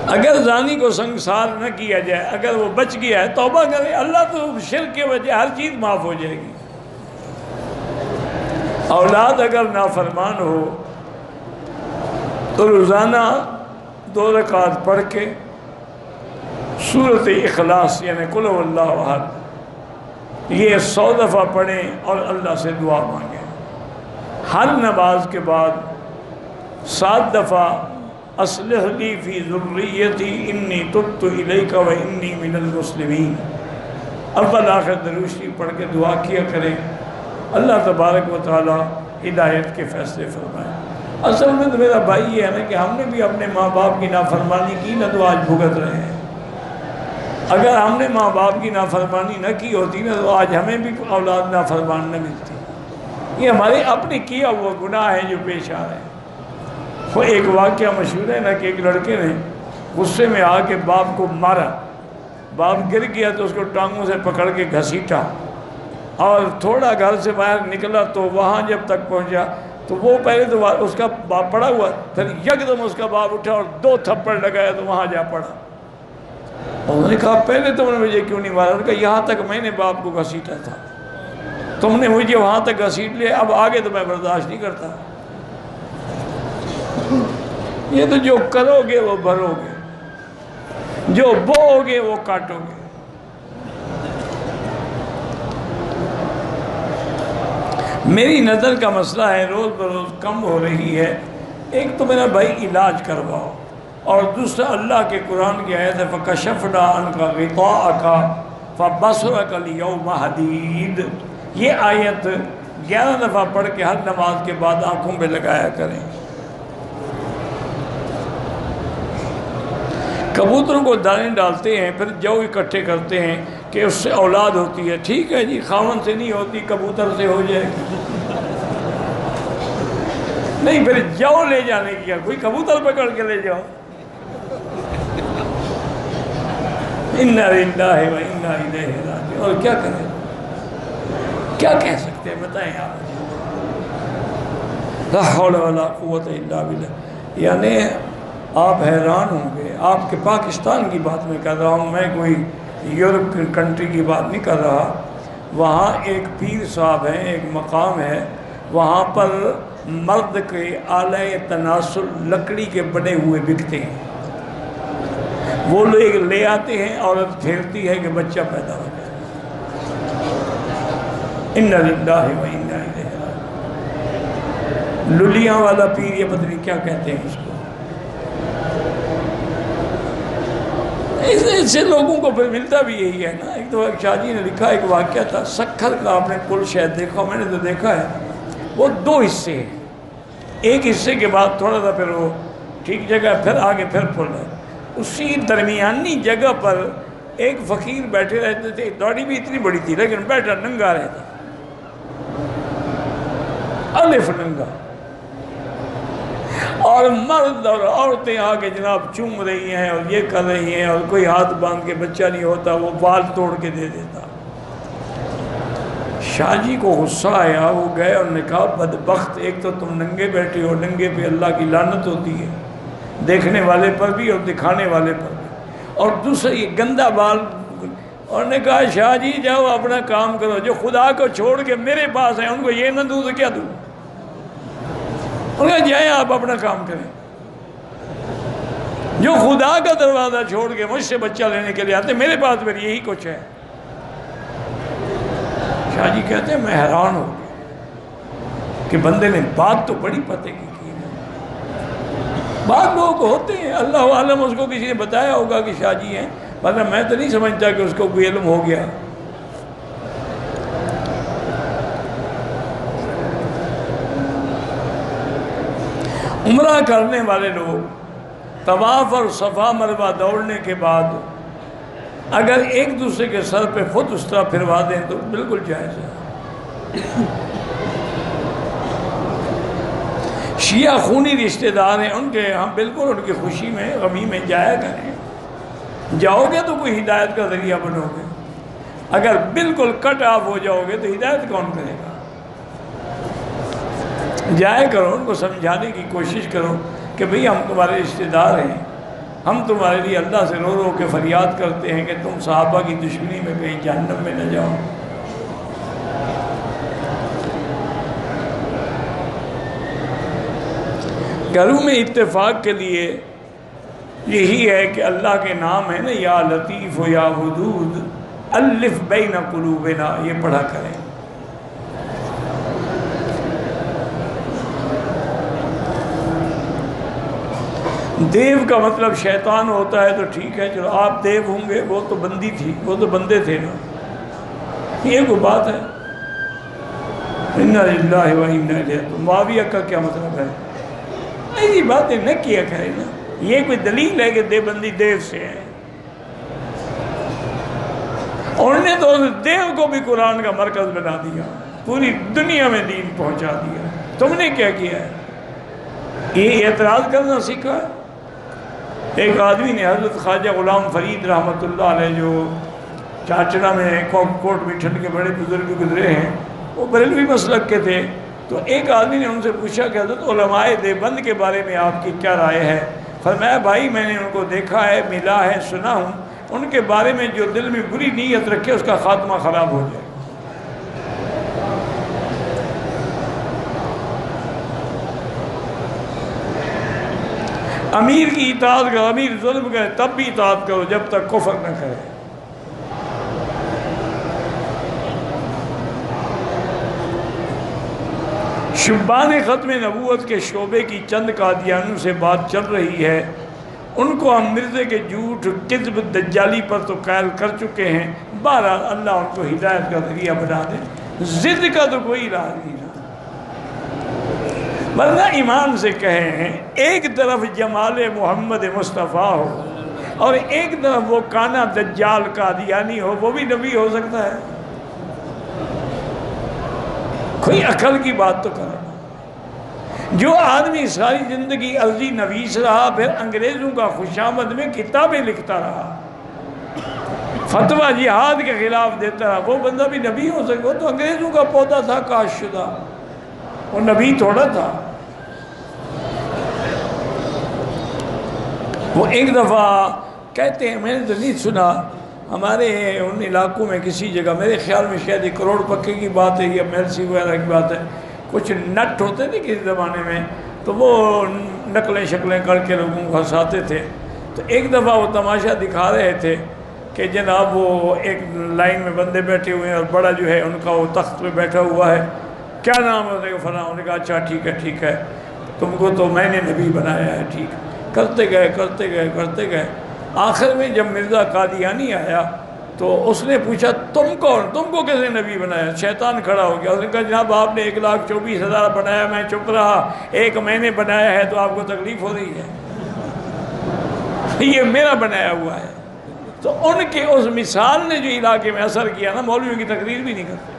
اگر زانی کو سنگسار نہ کیا جائے، اگر وہ بچ گیا ہے توبہ کرے، اللہ تو شرک کے وجہ ہر چیز معاف ہو جائے گی۔ اولاد اگر نافرمان ہو تو روزانہ 2 رکعت پڑھ کے سورۃ اخلاص یعنی قل هو اللہ احد یہ 100 دفعہ پڑھیں اور اللہ سے دعا مانگیں۔ ہر نماز کے بعد 7 دفعہ اصلح لی فی ذریتی انی تبت الیک و انی من المسلمین، اول آخر درود شریف پڑھ کے دعا کیا کریں، اللہ تبارک و تعالی ہدایت کے فیصلے فرمائے۔ اصل میں تو میرا بھائی یہ ہے نا کہ ہم نے بھی اپنے ماں باپ کی نافرمانی کی نہ تو آج بھگت رہے ہیں۔ اگر ہم نے ماں باپ کی نافرمانی نہ کی ہوتی نا تو آج ہمیں بھی اولاد نافرمان نہ ملتی۔ یہ ہمارے اپنے کیا ہوا گناہ ہیں جو پیش آ رہے ہیں۔ وہ ایک واقعہ مشہور ہے نا کہ ایک لڑکے نے غصے میں آ کے باپ کو مارا، باپ گر گیا تو اس کو ٹانگوں سے پکڑ کے گھسیٹا، اور تھوڑا گھر سے باہر نکلا تو وہاں جب تک پہنچا تو وہ پہلے تو اس کا باپ پڑا ہوا، پھر یکدم اس کا باپ اٹھا اور 2 تھپڑ لگایا تو وہاں جا پڑا۔ انہوں نے کہا پہلے تم نے مجھے کیوں نہیں مارا؟ انہوں نے کہا یہاں تک میں نے باپ کو گھسیٹا تھا، تم نے مجھے وہاں تک گھسیٹ لیا، اب آگے تو میں برداشت نہیں کرتا۔ یہ تو جو کرو گے وہ بھرو گے، جو بو گے وہ کاٹو گے۔ میری نظر کا مسئلہ ہے روز بروز کم ہو رہی ہے۔ ایک تو میرا بھائی علاج کرواؤ، اور دوسرا اللہ کے قرآن کی آیت ہے فَكَشَفْنَا عَنْكَ غِطَاءَكَ فَبَصَرُكَ الْيَوْمَ حَدِيدٌ۔ یہ آیت 11 دفعہ پڑھ کے ہر نماز کے بعد آنکھوں پہ لگایا کریں۔ کبوتروں کو دانے ڈالتے ہیں، پھر جو اکٹھے کرتے ہیں کہ اس سے اولاد ہوتی ہے، ٹھیک ہے جی، خاون سے نہیں ہوتی کبوتر سے ہو جائے گی۔ نہیں، پھر جو لے جانے کی کوئی کبوتر پکڑ کے لے جاؤ۔ اِنَّا لِلَّهِ وَإِنَّا إِلَيْهِ رَاجِعُونَ۔ اور کیا کریں، کیا کہہ سکتے ہیں بتائیں آپ؟ لا حول ولا قوت الا باللہ۔ یعنی آپ حیران ہوں گے، آپ کے پاکستان کی بات میں کر رہا ہوں، میں کوئی یورپ کی کنٹری کی بات نہیں کر رہا۔ وہاں ایک پیر صاحب ہیں، ایک مقام ہے، وہاں پر مرد کے آلہ تناسل لکڑی کے بنے ہوئے بکتے ہیں، وہ لوگ لے آتے ہیں، عورت پھیرتی ہے کہ بچہ پیدا ہو جائے۔ اِنَّا لِلَّهِ وَإِنَّا إِلَيْهِ رَاجِعُونَ۔ للیاں والا پیر، یہ پتہ نہیں کیا کہتے ہیں اس کو۔ اس سے لوگوں کو پھر ملتا بھی یہی ہے نا۔ ایک تو ایک شاہ جی نے لکھا، ایک واقعہ تھا سکھر کا، آپ نے پل شاید دیکھا، میں نے تو دیکھا ہے، وہ 2 حصے ہیں، ایک حصے کے بعد تھوڑا سا پھر وہ ٹھیک جگہ، پھر آگے پھر پل ہے، اسی درمیانی جگہ پر ایک فقیر بیٹھے رہتے تھے، داڑھی بھی اتنی بڑی تھی لیکن بیٹھا ننگا رہتا، الف ننگا، اور مرد اور عورتیں آگے جناب چوم رہی ہیں اور یہ کر رہی ہیں، اور کوئی ہاتھ باندھ کے بچہ نہیں ہوتا وہ بال توڑ کے دے دیتا۔ شاہ جی کو غصہ آیا، وہ گئے اور نے کہا بدبخت، ایک تو تم ننگے بیٹھے ہو، ننگے پہ اللہ کی لعنت ہوتی ہے، دیکھنے والے پر بھی اور دکھانے والے پر بھی، اور دوسرا یہ گندا بال۔ اور نے کہا شاہ جی جاؤ اپنا کام کرو، جو خدا کو چھوڑ کے میرے پاس ہیں ان کو یہ نہ دوں تو کیا دوں؟ انہوں نے جائیں آپ اپنا کام کریں، جو خدا کا دروازہ چھوڑ کے مجھ سے بچہ لینے کے لیے آتے میرے پاس پھر یہی کچھ ہے۔ شاہ جی کہتے ہیں میں حیران ہو گیا کہ بندے نے بات تو بڑی پتے کی ہے۔ بعض لوگ ہوتے ہیں اللہ عالم، اس کو کسی نے بتایا ہوگا کہ شاہ جی ہیں، مطلب میں تو نہیں سمجھتا کہ اس کو کوئی علم ہو گیا۔ عمرہ کرنے والے لوگ طواف اور صفا مروہ دوڑنے کے بعد اگر ایک دوسرے کے سر پہ خود اس طرح پھروا دیں تو بالکل جائز ہے۔ شیعہ خونی رشتہ دار ہیں، ان کے ہم بالکل ان کی خوشی میں غمی میں جایا کریں، جاؤ گے تو کوئی ہدایت کا ذریعہ بنو گے، اگر بالکل کٹ آف ہو جاؤ گے تو ہدایت کون کرے گا؟ جائے کرو، ان کو سمجھانے کی کوشش کرو کہ بھئی ہم تمہارے رشتہ دار ہیں، ہم تمہارے لیے اللہ سے رو رو کے فریاد کرتے ہیں کہ تم صحابہ کی دشمنی میں کہیں جہنم میں نہ جاؤ۔ گھروں میں اتفاق کے لیے یہی ہے کہ اللہ کے نام ہے نا، یا لطیف و یا ودود الف بین قلوبنا، یہ پڑھا کریں۔ دیو کا مطلب شیطان ہوتا ہے تو ٹھیک ہے، چلو آپ دیو ہوں گے، وہ تو بندی تھی، وہ تو بندے تھے نا، یہ کوئی بات ہے؟ انا للہ و انا الیہ، تو معاویہ کا کیا مطلب ہے؟ ایسی باتیں نہ کیا کریں نا، یہ کوئی دلیل ہے کہ دیوبندی دیو سے ہے؟ انہوں نے تو دیو کو بھی قرآن کا مرکز بنا دیا، پوری دنیا میں دین پہنچا دیا، تم نے کیا کیا ہے؟ یہ اعتراض کرنا سیکھا ہے؟ ایک آدمی نے حضرت خواجہ غلام فرید رحمۃ اللہ علیہ جو چاچڑا میں کوٹ میٹھن کے بڑے بزرگ گزرے ہیں، وہ بریلوی مسلک کے تھے، تو ایک آدمی نے ان سے پوچھا کہ حضرت علماء دیوبند کے بارے میں آپ کی کیا رائے ہے؟ فرمایا بھائی میں نے ان کو دیکھا ہے، ملا ہے، سنا ہوں، ان کے بارے میں جو دل میں بری نیت رکھے اس کا خاتمہ خراب ہو جائے۔ امیر کی اطاعت کرو، امیر ظلم کرے تب بھی اطاعت کرو جب تک کفر نہ کرے۔ شبان ختم نبوت کے شعبے کی چند قادیانوں سے بات چل رہی ہے، ان کو ہم مرزے کے جھوٹ، کذب، دجالی پر تو قائل کر چکے ہیں، بہرحال اللہ ان کو ہدایت کا ذریعہ بنا دے، ضد کا تو کوئی راہ نہیں رہا۔ ورنہ ایمان سے کہیں، ایک طرف جمال محمد مصطفیٰ ہو اور ایک طرف وہ کانا دجال قادیانی ہو، وہ بھی نبی ہو سکتا ہے؟ کوئی عقل کی بات تو کرو۔ جو آدمی ساری زندگی عرضی نویس رہا، پھر انگریزوں کا خوشامد میں کتابیں لکھتا رہا، فتویٰ جہاد کے خلاف دیتا رہا، وہ بندہ بھی نبی ہو سکتا؟ وہ تو انگریزوں کا پودا تھا کاشت شدہ، وہ نبی تھوڑا تھا۔ وہ ایک دفعہ کہتے ہیں، میں نے تو نہیں سنا، ہمارے ان علاقوں میں کسی جگہ، میرے خیال میں شاید یہ کروڑ پکے کی بات ہے یا میلسی وغیرہ کی بات ہے، کچھ نٹ ہوتے تھے کسی زمانے میں، تو وہ نقلیں شکلیں کر کے لوگوں کو ہنساتے تھے۔ تو ایک دفعہ وہ تماشا دکھا رہے تھے کہ جناب وہ ایک لائن میں بندے بیٹھے ہوئے ہیں اور بڑا جو ہے ان کا وہ تخت پہ بیٹھا ہوا ہے، کیا نام ہے فلاں؟ انہوں نے کہا اچھا ٹھیک ہے، تم کو تو میں نے نبی بنایا ہے، ٹھیک۔ کرتے گئے، آخر میں جب مرزا قادیانی آیا تو اس نے پوچھا تم کون؟ تم کو کیسے نبی بنایا؟ شیطان کھڑا ہو گیا، اس نے کہا جناب آپ نے 1,24,000 بنایا، میں چپ رہا، ایک میں نے بنایا ہے تو آپ کو تکلیف ہو رہی ہے، یہ میرا بنایا ہوا ہے۔ تو ان کے اس مثال نے جو علاقے میں اثر کیا نا، مولویوں کی تقریر بھی نہیں کرتے۔